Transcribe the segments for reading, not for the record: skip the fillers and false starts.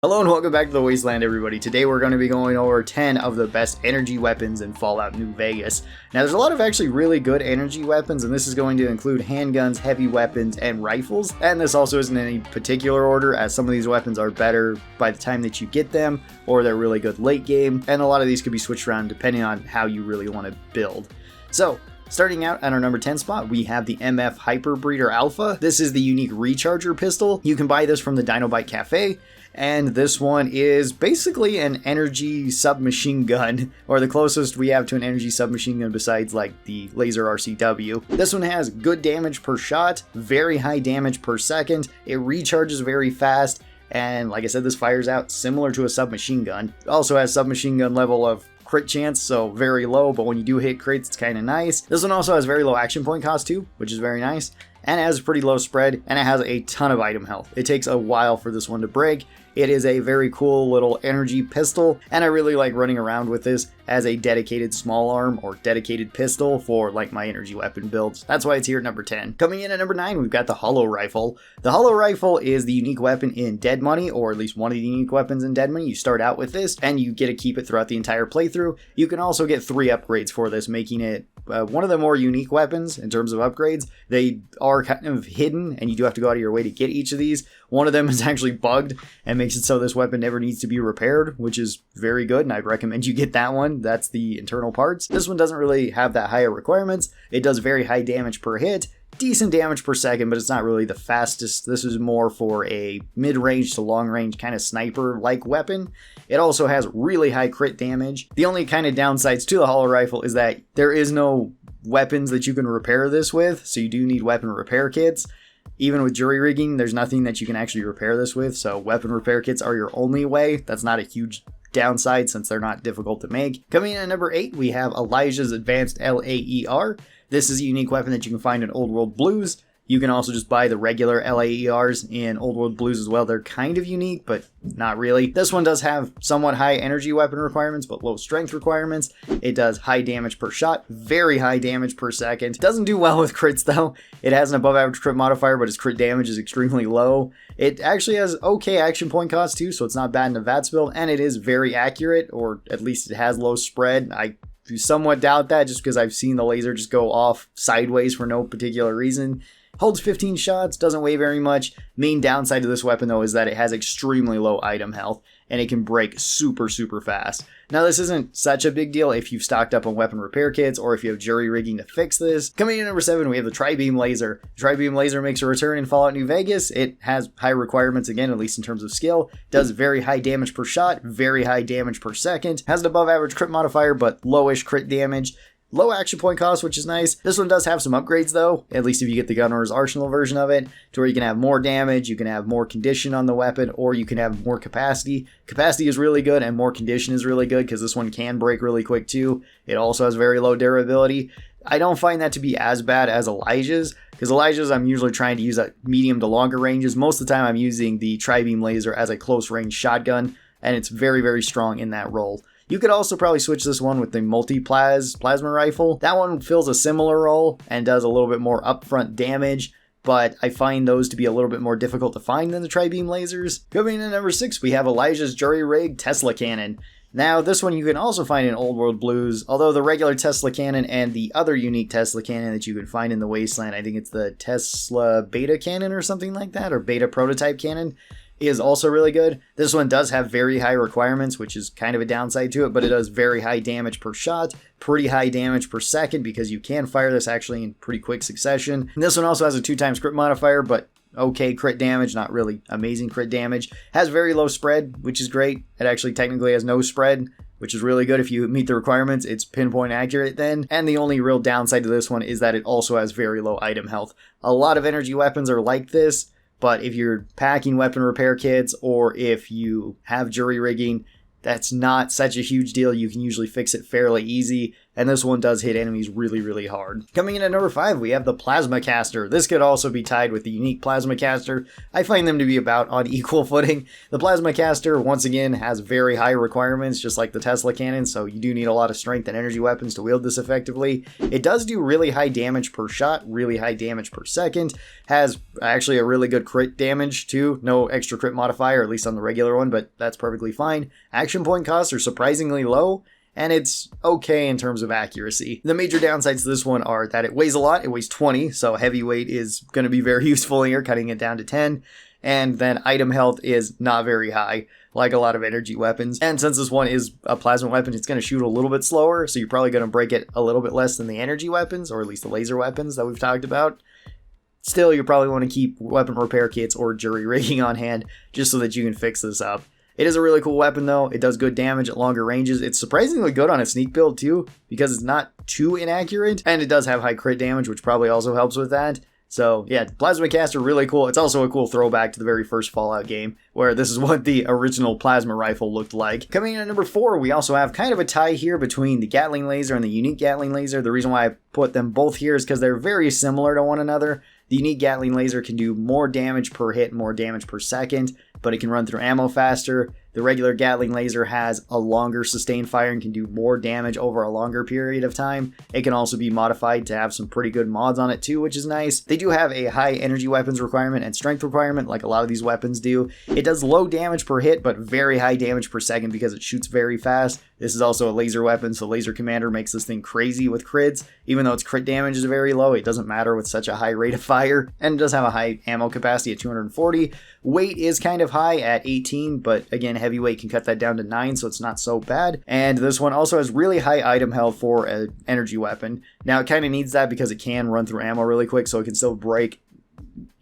Hello and welcome back to the Wasteland, everybody. Today we're going to be going over 10 of the best energy weapons in Fallout New Vegas. Now there's a lot of actually really good energy weapons, and this is going to include handguns, heavy weapons, and rifles. And this also isn't in any particular order, as some of these weapons are better by the time that you get them, or they're really good late game, and a lot of these could be switched around depending on how you really want to build. So, starting out at our number 10 spot, we have the MF HYPERBREEDER Alpha. This is the unique recharger pistol. You can buy this from the Dinobite Cafe, and this one is basically an energy submachine gun, or the closest we have to an energy submachine gun besides like the laser RCW. This one has good damage per shot, very high damage per second, it recharges very fast, and like I said, this fires out similar to a submachine gun. It also has submachine gun level of crit chance, so very low, but when you do hit crits, it's kind of nice. This one also has very low action point cost too, which is very nice, and it has a pretty low spread, and it has a ton of item health. It takes a while for this one to break. It is a very cool little energy pistol, and I really like running around with this as a dedicated small arm or dedicated pistol for like my energy weapon builds. That's why it's here at number 10. Coming in at number 9, we've got the HOLORIFLE. The HOLORIFLE is the unique weapon in Dead Money, or at least one of the unique weapons in Dead Money. You start out with this, and you get to keep it throughout the entire playthrough. You can also get 3 upgrades for this, making it one of the more unique weapons in terms of upgrades. They are kind of hidden, and you do have to go out of your way to get each of these. One of them is actually bugged and makes it so this weapon never needs to be repaired, which is very good, and I'd recommend you get that one. That's the internal parts. This one doesn't really have that higher requirements. It does very high damage per hit, decent damage per second, but it's not really the fastest. This is more for a mid-range to long-range kind of sniper-like weapon. It also has really high crit damage. The only kind of downsides to the HOLORIFLE is that there is no weapons that you can repair this with, so you do need weapon repair kits. Even with jury rigging, there's nothing that you can actually repair this with, so weapon repair kits are your only way. That's not a huge downside since they're not difficult to make. Coming in at number 8, we have Elijah's Advanced LAER. This is a unique weapon that you can find in Old World Blues. You can also just buy the regular LAERs in Old World Blues as well. They're kind of unique, but not really. This one does have somewhat high energy weapon requirements, but low strength requirements. It does high damage per shot, very high damage per second. Doesn't do well with crits though. It has an above average crit modifier, but its crit damage is extremely low. It actually has okay action point cost too, so it's not bad in a VATS build, and it is very accurate, or at least it has low spread. I somewhat doubt that just because I've seen the laser just go off sideways for no particular reason. Holds 15 shots, doesn't weigh very much. Main downside to this weapon though is that it has extremely low item health, and it can break super fast. Now this isn't such a big deal if you've stocked up on weapon repair kits or if you have jury rigging to fix this. Coming in at number 7, we have the Tri-Beam Laser. The Tri-Beam Laser makes a return in Fallout New Vegas. It has high requirements again, at least in terms of skill. Does very high damage per shot, very high damage per second. Has an above average crit modifier, but lowish crit damage. Low action point cost, which is nice. This one does have some upgrades though, at least if you get the Gunner's Arsenal version of it, to where you can have more damage, you can have more condition on the weapon, or you can have more capacity. Capacity is really good, and more condition is really good, because this one can break really quick too. It also has very low durability. I don't find that to be as bad as Elijah's, because Elijah's I'm usually trying to use at medium to longer ranges. Most of the time I'm using the Tri-Beam Laser as a close range shotgun, and it's very strong in that role. You could also probably switch this one with the plasma rifle. That one fills a similar role and does a little bit more upfront damage, but I find those to be a little bit more difficult to find than the Tri-Beam lasers. Coming in at number 6, we have Elijah's Jury Rig Tesla Cannon. Now, this one you can also find in Old World Blues, although the regular Tesla Cannon and the other unique Tesla Cannon that you can find in the Wasteland, I think it's the Tesla Beta Cannon or something like that, or Beta Prototype Cannon, is also really good. This one does have very high requirements, which is kind of a downside to it, but it does very high damage per shot, pretty high damage per second, because you can fire this actually in pretty quick succession. And this one also has a 2x crit modifier, but okay crit damage, not really amazing crit damage. Has very low spread, which is great. It actually technically has no spread, which is really good if you meet the requirements. It's pinpoint accurate then. And the only real downside to this one is that it also has very low item health. A lot of energy weapons are like this, but if you're packing weapon repair kits or if you have jury rigging, that's not such a huge deal. You can usually fix it fairly easy, and this one does hit enemies really, really hard. Coming in at number 5, we have the Plasma Caster. This could also be tied with the unique Plasma Caster. I find them to be about on equal footing. The Plasma Caster, once again, has very high requirements, just like the Tesla cannon, so you do need a lot of strength and energy weapons to wield this effectively. It does do really high damage per shot, really high damage per second, has actually a really good crit damage too, no extra crit modifier, at least on the regular one, but that's perfectly fine. Action point costs are surprisingly low, and it's okay in terms of accuracy. The major downsides to this one are that it weighs a lot. It weighs 20, so heavyweight is going to be very useful here, cutting it down to 10. And then item health is not very high, like a lot of energy weapons. And since this one is a plasma weapon, it's going to shoot a little bit slower, so you're probably going to break it a little bit less than the energy weapons, or at least the laser weapons that we've talked about. Still, you probably want to keep weapon repair kits or jury rigging on hand, just so that you can fix this up. It is a really cool weapon though. It does good damage at longer ranges. It's surprisingly good on a sneak build too, because it's not too inaccurate, and it does have high crit damage, which probably also helps with that. So yeah, Plasma Caster, really cool. It's also a cool throwback to the very first Fallout game, where this is what the original plasma rifle looked like. Coming in at number 4, we also have kind of a tie here between the Gatling laser and the unique Gatling laser. The reason why I put them both here is because they're very similar to one another. The unique Gatling laser can do more damage per hit, more damage per second, but it can run through ammo faster. The regular Gatling laser has a longer sustained fire and can do more damage over a longer period of time. It can also be modified to have some pretty good mods on it too, which is nice. They do have a high energy weapons requirement and strength requirement, like a lot of these weapons do. It does low damage per hit, but very high damage per second because it shoots very fast. This is also a laser weapon, so Laser Commander makes this thing crazy with crits. Even though its crit damage is very low, it doesn't matter with such a high rate of fire. And it does have a high ammo capacity at 240. Weight is kind of high at 18, but again, heavyweight can cut that down to 9, so it's not so bad. And this one also has really high item health for an energy weapon. Now, it kind of needs that because it can run through ammo really quick, so it can still break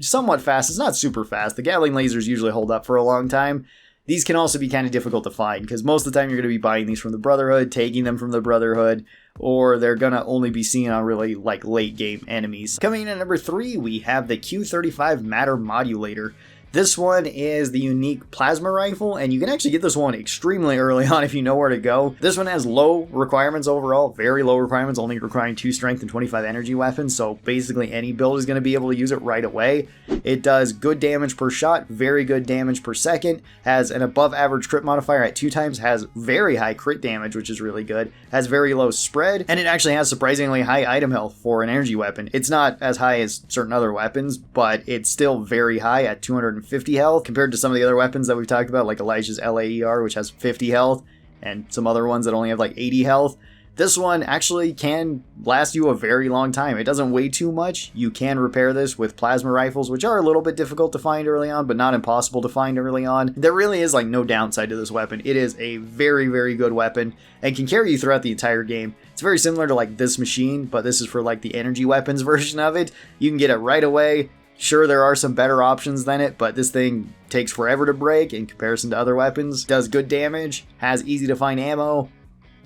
somewhat fast. It's not super fast. The Gatling lasers usually hold up for a long time. These can also be kind of difficult to find, because most of the time you're going to be buying these from the Brotherhood, taking them from the Brotherhood, or they're going to only be seen on really like late game enemies. Coming in at number 3, we have the Q35 Matter Modulator. This one is the unique plasma rifle, and you can actually get this one extremely early on if you know where to go. This one has low requirements overall, very low requirements, only requiring 2 strength and 25 energy weapons, so basically any build is going to be able to use it right away. It does good damage per shot, very good damage per second, has an above average crit modifier at 2 times, has very high crit damage, which is really good, has very low spread, and it actually has surprisingly high item health for an energy weapon. It's not as high as certain other weapons, but it's still very high at 250 health compared to some of the other weapons that we've talked about, like Elijah's LAER, which has 50 health, and some other ones that only have like 80 health. This one actually can last you a very long time. It doesn't weigh too much. You can repair this with plasma rifles, which are a little bit difficult to find early on, but not impossible to find early on. There really is like no downside to this weapon. It is a very, very good weapon and can carry you throughout the entire game. It's very similar to like this machine, but this is for like the energy weapons version of it. You can get it right away. Sure, there are some better options than it, but this thing takes forever to break in comparison to other weapons. Does good damage, has easy to find ammo.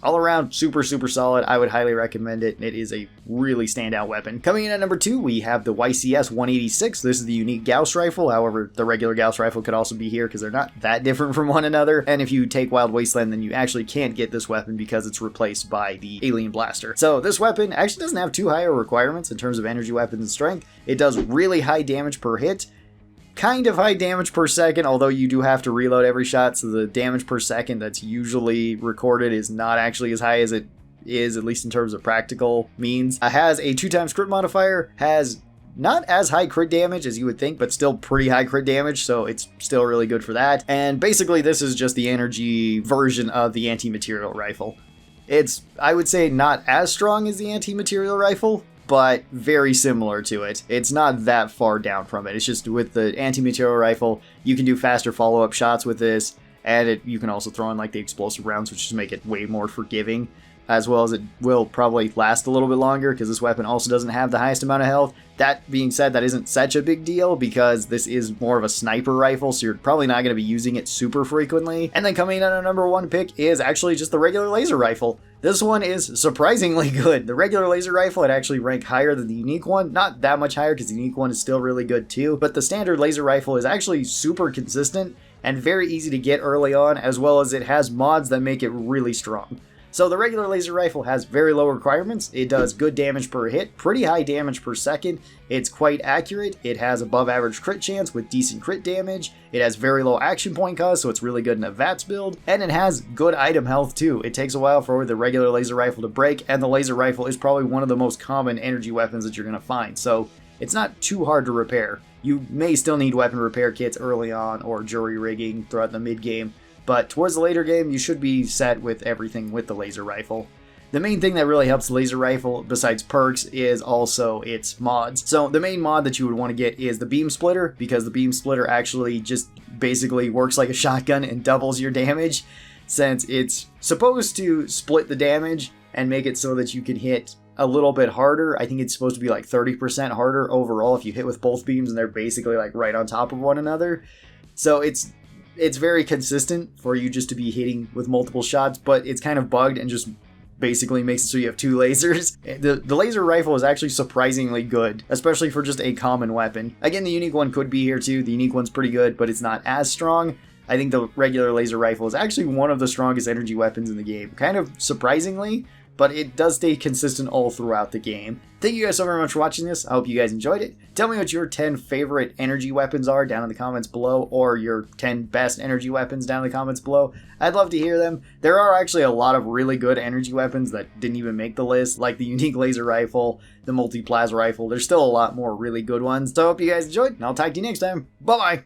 All around, super, super solid. I would highly recommend it. It is a really standout weapon. Coming in at number 2, we have the YCS 186. This is the unique Gauss rifle. However, the regular Gauss rifle could also be here because they're not that different from one another. And if you take Wild Wasteland, then you actually can't get this weapon because it's replaced by the Alien Blaster. So this weapon actually doesn't have too high requirements in terms of energy weapons and strength. It does really high damage per hit. Kind of high damage per second, although you do have to reload every shot, so the damage per second that's usually recorded is not actually as high as it is, at least in terms of practical means. It has a 2 times crit modifier, has not as high crit damage as you would think, but still pretty high crit damage, so it's still really good for that. And basically this is just the energy version of the anti-material rifle. It's, I would say, not as strong as the anti-material rifle, but very similar to it. It's not that far down from it. It's just with the anti-material rifle, you can do faster follow-up shots with this, and you can also throw in like the explosive rounds, which just make it way more forgiving, as well as it will probably last a little bit longer because this weapon also doesn't have the highest amount of health. That being said, that isn't such a big deal because this is more of a sniper rifle, so you're probably not going to be using it super frequently. And then coming in at our number 1 pick is actually just the regular laser rifle. This one is surprisingly good. The regular laser rifle would actually rank higher than the unique one. Not that much higher because the unique one is still really good too, but the standard laser rifle is actually super consistent and very easy to get early on, as well as it has mods that make it really strong. So the regular laser rifle has very low requirements. It does good damage per hit, pretty high damage per second. It's quite accurate. It has above average crit chance with decent crit damage. It has very low action point cost, so it's really good in a VATS build. And it has good item health too. It takes a while for the regular laser rifle to break, and the laser rifle is probably one of the most common energy weapons that you're going to find. So it's not too hard to repair. You may still need weapon repair kits early on or jury rigging throughout the mid game, but towards the later game, you should be set with everything with the laser rifle. The main thing that really helps the laser rifle, besides perks, is also its mods. So the main mod that you would want to get is the beam splitter, because the beam splitter actually just basically works like a shotgun and doubles your damage, since it's supposed to split the damage and make it so that you can hit a little bit harder. I think it's supposed to be like 30% harder overall if you hit with both beams and they're basically like right on top of one another. So it's very consistent for you just to be hitting with multiple shots, but it's kind of bugged and just basically makes it so you have two lasers. The laser rifle is actually surprisingly good, especially for just a common weapon. Again, the unique one could be here too. The unique one's pretty good, but it's not as strong. I think the regular laser rifle is actually one of the strongest energy weapons in the game, kind of surprisingly, but it does stay consistent all throughout the game. Thank you guys so very much for watching this. I hope you guys enjoyed it. Tell me what your 10 favorite energy weapons are down in the comments below, or your 10 best energy weapons down in the comments below. I'd love to hear them. There are actually a lot of really good energy weapons that didn't even make the list, like the unique laser rifle, the multi-plasma rifle. There's still a lot more really good ones. So I hope you guys enjoyed, and I'll talk to you next time. Bye-bye!